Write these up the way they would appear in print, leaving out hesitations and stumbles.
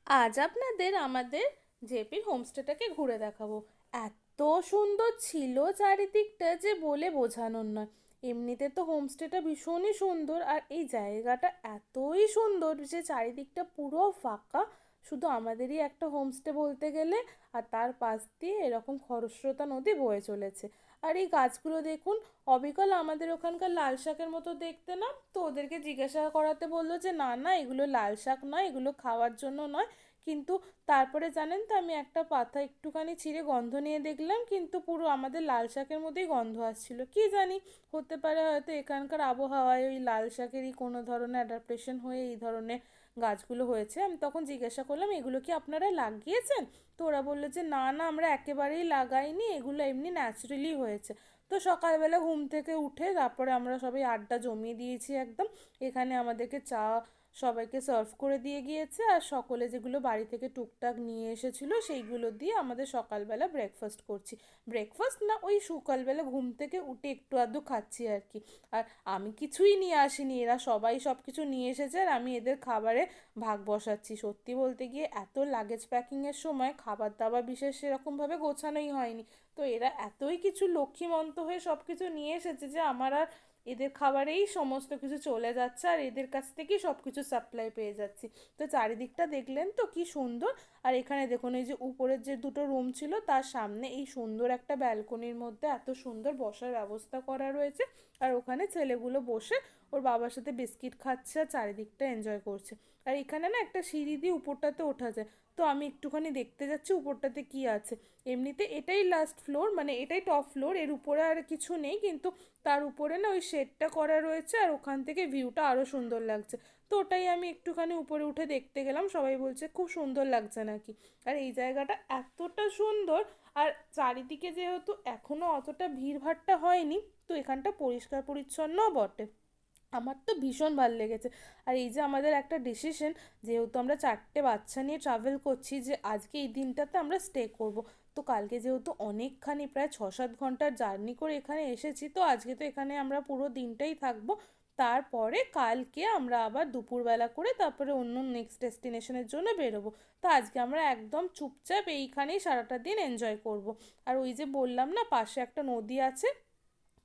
আজ আপনাদের আমাদের জেপির হোমস্টেটাকে ঘুরে দেখাবো। এত সুন্দর ছিল চারিদিকটা যে বলে বোঝানোর নয়। এমনিতে তো হোমস্টেটা ভীষণই সুন্দর, আর এই জায়গাটা এতই সুন্দর যে চারিদিকটা পুরো ফাঁকা, শুধু আমাদেরই একটা হোমস্টে বলতে গেলে। আর তার পাশ দিয়ে এরকম খরস্রোতা নদী বয়ে চলেছে। আর এই গাছগুলো দেখুন, অবিকল আমাদের ওখানকার লাল শাকের মতো দেখতে না? তো ওদেরকে জিজ্ঞাসা করাতে বললো যে না না, এগুলো লাল শাক নয়, এগুলো খাওয়ার জন্য নয়। কিন্তু তারপরে জানেন তো, আমি একটা পাতা একটুখানি ছিঁড়ে গন্ধ নিয়ে দেখলাম, কিন্তু পুরো আমাদের লাল শাকের মধ্যেই গন্ধ আসছিল। কি জানি, হতে পারে হয়তো এখানকার আবহাওয়ায় ওই লাল শাকেরই কোনো ধরনের অ্যাডাপ্টেশন হয়ে এই ধরনের গাছগুলো হয়েছে। আমি তখন জিজ্ঞাসা করলাম, এগুলো কি আপনারা লাগিয়েছেন? তো ওরা বললো যে না না, আমরা একেবারেই লাগাইনি, এগুলো এমনি ন্যাচারালি হয়েছে। তো সকালবেলা ঘুম থেকে উঠে তারপরে আমরা সবাই আড্ডা জমিয়ে দিয়েছি একদম। এখানে আমাদেরকে চা সবাইকে সার্ভ করে দিয়ে গিয়েছে, আর সকলে যেগুলো বাড়ি থেকে টুকটাক নিয়ে এসেছিলো সেইগুলো দিয়ে আমাদের সকালবেলা ব্রেকফাস্ট করছি। ব্রেকফাস্ট না, ওই সকালবেলা ঘুম থেকে উঠে একটু আধটু খাচ্ছি আর কি। আর আমি কিছুই নিয়ে আসিনি, এরা সবাই সব কিছু নিয়ে এসেছে, আর আমি এদের খাবারে ভাগ বসাচ্ছি। সত্যি বলতে গিয়ে এত লাগেজ প্যাকিংয়ের সময় খাবার দাবার বিশেষ সেরকমভাবে গোছানোই হয়নি। তো এরা এতই কিছু লক্ষ্মীমন্ত হয়ে সব কিছু নিয়ে এসেছে যে আমার আর এদের খাবারেই সমস্ত কিছু চলে যাচ্ছে, আর এদের কাছ থেকেই সব কিছু সাপ্লাই পেয়ে যাচ্ছি। তো চারিদিকটা দেখলেন তো কি সুন্দর। আর এখানে দেখুন, এই যে উপরের যে দুটো রুম ছিল তার সামনে এই সুন্দর একটা ব্যালকনির মধ্যে এত সুন্দর বসার ব্যবস্থা করা রয়েছে। আর ওখানে ছেলেগুলো বসে ওর বাবার সাথে বিস্কিট খাচ্ছে আর চারিদিকটা এনজয় করছে। আর এখানে না একটা সিঁড়ি দিয়ে উপরটাতে ওঠা যায়। তো আমি একটুখানি দেখতে যাচ্ছি উপরটাতে কি আছে। এমনিতে এটাই লাস্ট ফ্লোর, মানে এটাই টপ ফ্লোর, এর উপরে আর কিছু নেই, কিন্তু তার উপরে না ওই শেডটা করা রয়েছে, আর ওখান থেকে ভিউটা আরও সুন্দর লাগছে। তো ওটাই আমি একটুখানি উপরে উঠে দেখতে গেলাম, সবাই বলছে খুব সুন্দর লাগছে নাকি। আর এই জায়গাটা এতটা সুন্দর, আর চারিদিকে যেহেতু এখনও অতটা ভিড়ভাট্টা হয়নি, তো এখানটা পরিষ্কার পরিচ্ছন্নও বটে। আমার তো ভীষণ ভালো লেগেছে। আর এই যে আমাদের একটা ডিসিশন, যেহেতু আমরা 4টে বাচ্চা নিয়ে ট্রাভেল করছি, যে আজকে এই দিনটাতে আমরা স্টে করব। তো কালকে যেহেতু অনেকখানি প্রায় 6-7 ঘন্টার জার্নি করে এখানে এসেছি, তো আজকে তো এখানে আমরা পুরো দিনটাই থাকবো। তারপরে কালকে আমরা আবার দুপুরবেলা করে তারপরে অন্য নেক্সট ডেস্টিনেশনের জন্য বেরোবো। তো আজকে আমরা একদম চুপচাপ এইখানেই সারাটা দিন এনজয় করব। আর ওই যে বললাম না, পাশে একটা নদী আছে,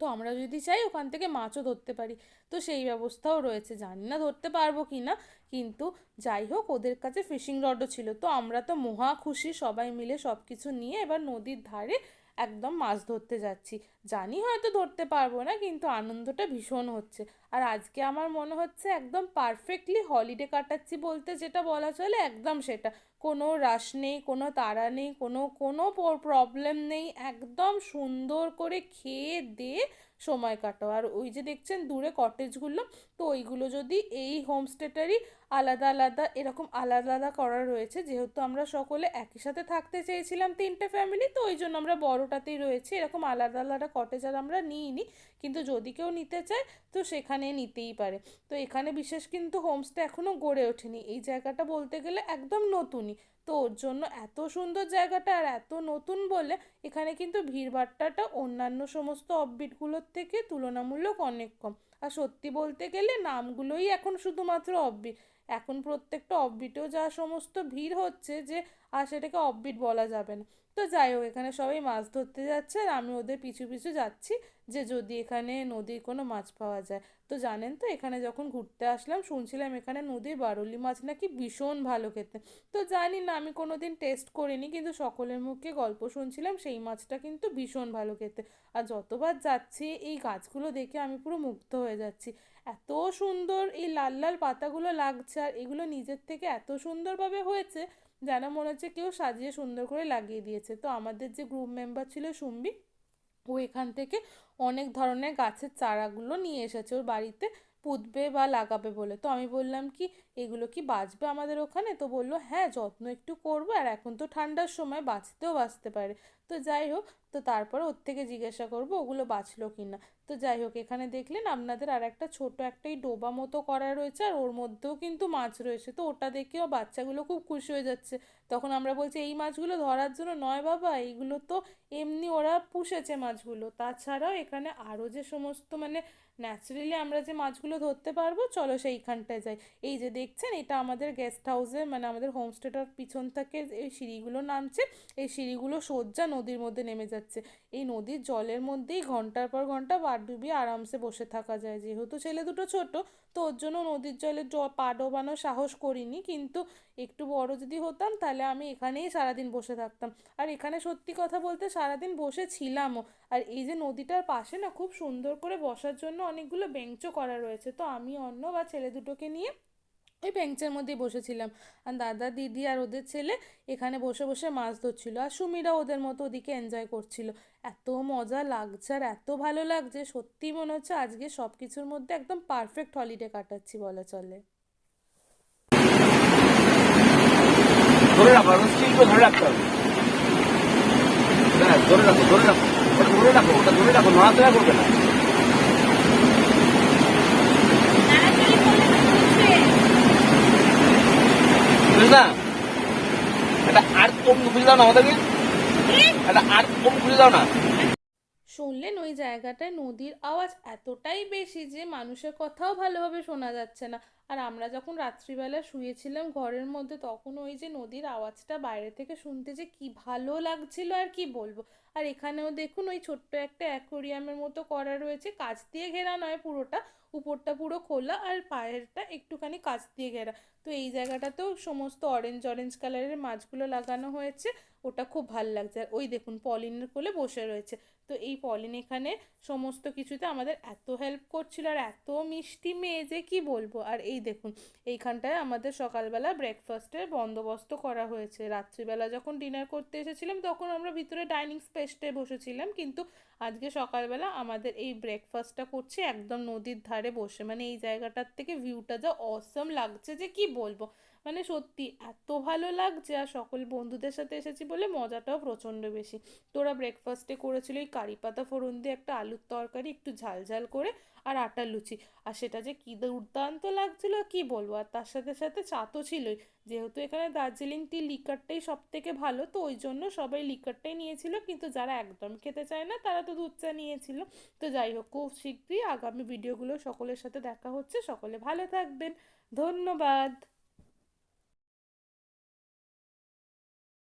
তো আমরা যদি চাই ওখান থেকে মাছও ধরতে পারি। তো সেই ব্যবস্থাও রয়েছে, জানি না ধরতে পারবো কি না। কিন্তু যাই হোক, ওদের কাছে ফিশিং রডও ছিল, তো আমরা তো মহা খুশি, সবাই মিলে সব কিছু নিয়ে এবার নদীর ধারে একদম মাছ ধরতে যাচ্ছি। জানি হয়তো ধরতে পারবো না, কিন্তু আনন্দটা ভীষণ হচ্ছে। আর আজকে আমার মনে হচ্ছে একদম পারফেক্টলি হলিডে কাটাচ্ছি বলতে যেটা বলা চলে, একদম সেটা। কোনো রাশ নেই, কোনো তাড়া নেই, কোনো কোনো প্রবলেম নেই, একদম সুন্দর করে খেয়ে দিয়ে সময় কাটাও। আর ওই যে দেখছেন দূরে কটেজগুলো, তো ওইগুলো যদি এই হোমস্টেটারই আলাদা আলাদা এরকম আলাদা আলাদা করা রয়েছে, যেহেতু আমরা সকলে একই সাথে থাকতে চেয়েছিলাম 3টে ফ্যামিলি, তো ওই জন্য আমরা বড়টাতেই রয়েছি। এরকম আলাদা আলাদা কটেজ আর আমরা নিইনি, কিন্তু যদি কেউ নিতে চায় তো সেখানে নিতেই পারে। তো এখানে বিশেষ কিন্তু হোমস্টে এখনও গড়ে ওঠেনি, এই জায়গাটা বলতে গেলে একদম নতুনই। তো ওর জন্য এত সুন্দর জায়গাটা, আর এত নতুন বলে এখানে কিন্তু ভিড়ভাট্টাটা অন্যান্য সমস্ত অফবিটগুলোর থেকে তুলনামূলক অনেক কম। আর সত্যি বলতে গেলে নামগুলোই এখন শুধুমাত্র অফবিট। এখন প্রত্যেকটা অফবিটেও যা সমস্ত ভিড় হচ্ছে যে আর সেটাকে অফবিট বলা যাবে না। তো যাই হোক, এখানে সবাই মাছ ধরতে যাচ্ছে, আর আমি ওদের পিছু পিছু যাচ্ছি, যে যদি এখানে নদীর কোনো মাছ পাওয়া যায়। তো জানেন তো, এখানে যখন ঘুরতে আসলাম শুনছিলাম এখানে নদীর বারলি মাছ নাকি ভীষণ ভালো খেতে। তো জানি না, আমি কোনো দিন টেস্ট করিনি, কিন্তু সকলের মুখে গল্প শুনছিলাম সেই মাছটা কিন্তু ভীষণ ভালো খেতে। আর যতবার যাচ্ছি এই গাছগুলো দেখে আমি পুরো মুগ্ধ হয়ে যাচ্ছি। এত সুন্দর এই লাল লাল পাতাগুলো লাগছে, আর এগুলো নিজের থেকে এত সুন্দরভাবে হয়েছে, যেন মনে হচ্ছে কেউ সাজিয়ে সুন্দর করে লাগিয়ে দিয়েছে। তো আমাদের যে গ্রুপ মেম্বার ছিল সুম্বি, ও এখান থেকে অনেক ধরনের গাছের চারাগুলো নিয়ে এসেছে ওর বাড়িতে পুঁতবে বা লাগাবে বলে। তো আমি বললাম কি, এগুলো কি বাঁচবে আমাদের ওখানে? তো বললো হ্যাঁ, যত্ন একটু করবো, আর এখন তো ঠান্ডার সময় বাঁচতেও বাঁচতে পারে। তো যাই হোক, তো তারপরে ওর থেকে জিজ্ঞাসা করবো ওগুলো বাঁচলো কি না। তো যাই হোক, এখানে দেখলেন আপনাদের আর একটা ছোট একটা এই ডোবা মতো করা রয়েছে, আর ওর মধ্যেও কিন্তু মাছ রয়েছে। তো ওটা দেখেও বাচ্চাগুলো খুব খুশি হয়ে যাচ্ছে। তখন আমরা বলছি এই মাছগুলো ধরার জন্য নয় বাবা, এইগুলো তো এমনি ওরা পুষেছে মাছগুলো। তাছাড়াও এখানে আরও যে সমস্ত মানে ন্যাচারালি আমরা যে মাছগুলো ধরতে পারবো, চলো সেইখানটায় যাই। এই যে দেখছেন এটা আমাদের গেস্ট হাউসে মানে আমাদের হোমস্টেটার পিছন থেকে এই সিঁড়িগুলো নামছে, এই সিঁড়িগুলো সোজা নদীর মধ্যে নেমে যাচ্ছে। এই নদীর জলের মধ্যেই ঘন্টার পর ঘন্টা পা ডুবিয়ে আরামসে বসে থাকা যায়। যেহেতু ছেলে দুটো ছোট, তো ওর জন্য নদীর জলে পা ডোবানোর সাহস করিনি, কিন্তু একটু বড় যদি হতাম তাহলে আমি এখানেই সারাদিন বসে থাকতাম। আর এখানে সত্যি কথা বলতে সারাদিন বসে ছিলামও। আর এই যে নদীটার পাশে না খুব সুন্দর করে বসার জন্য অনেকগুলো বেঞ্চও করা রয়েছে, তো আমি অন্য বা ছেলে দুটোকে নিয়ে ওই বেঞ্চের মধ্যেই বসেছিলাম। আর দাদা দিদি আর ওদের ছেলে এখানে বসে বসে মাছ ধরছিল, আর সুমিরা ওদের মতো ওদিকে এনজয় করছিল। এত মজা লাগছে আর এত ভালো লাগছে, সত্যি মনে হচ্ছে আজকে সব কিছুর মধ্যে একদম পারফেক্ট হলিডে কাটাচ্ছি বলা চলে। ধরে রাখো, স্টিল করে ধরে রাখতে হবে। হ্যাঁ, ধরে রাখো, ধরে রাখো, ওটা ধরে রাখো, ওটা ধরে রাখো, নড়াচড়া করবে না। বুঝলি না? একটা আর কম খুঁজে দাও না আমাদেরকে, একটা আর কম খুঁজে দাও না। শুনলেন ওই জায়গাটায় নদীর আওয়াজ এতটাই বেশি যে মানুষের কথাও ভালোভাবে শোনা যাচ্ছে না। আর আমরা যখন রাত্রিবেলা শুয়েছিলাম ঘরের মধ্যে, তখন ওই যে নদীর আওয়াজটা বাইরে থেকে শুনতে যে কি ভালো লাগছিল আর কি বলবো। আর এখানেও দেখুন ওই ছোট্ট একটা অ্যাকোরিয়ামের মতো করা রয়েছে, কাঁচ দিয়ে ঘেরা নয় পুরোটা, উপরটা পুরো খোলা আর পায়েরটা একটুখানি কাঁচ দিয়ে ঘেরা। তো এই জায়গাটাতেও সমস্ত অরেঞ্জ অরেঞ্জ কালারের মাছগুলো লাগানো হয়েছে, ওটা খুব ভাল লাগছে। আর ওই দেখুন পলিনের কোলে বসে রয়েছে। তো এই পলিন এখানে সমস্ত কিছুতে আমাদের এত হেল্প করছিল, আর এত মিষ্টি মেয়ে যে কি বলবো। আর এই দেখুন এইখানটায় আমাদের সকালবেলা ব্রেকফাস্টের বন্দোবস্ত করা হয়েছে। রাত্রিবেলা যখন ডিনার করতে এসেছিলাম তখন আমরা ভিতরে ডাইনিং স্পেসটায় বসেছিলাম, কিন্তু আজকে সকালবেলা আমাদের এই ব্রেকফাস্টটা করছি একদম নদীর ধারে বসে। মানে এই জায়গাটার থেকে ভিউটা যা অসম লাগছে যে কি বলবো, মানে সত্যি এত ভালো লাগছে। আর সকল বন্ধুদের সাথে এসেছি বলে মজাটাও প্রচণ্ড বেশি। তোরা ব্রেকফাস্টে করেছিল এই কারি পাতা ফোড়ন দিয়ে একটা আলুর তরকারি, একটু ঝাল ঝাল করে, আর আটার লুচি। আর সেটা যে কী দুর্দান্ত লাগছিল কি বলবো। আর তার সাথে সাথে চা তো ছিলই, যেহেতু এখানে দার্জিলিং টি লিকারটাই সব থেকে ভালো, তো ওই জন্য সবাই লিকারটাই নিয়েছিল, কিন্তু যারা একদম খেতে চায় না তারা তো দুধ চা নিয়েছিল। তো যাই হোক, খুব শীঘ্রই আগামী ভিডিওগুলো সকলের সাথে দেখা হচ্ছে। সকলে ভালো থাকবেন, ধন্যবাদ।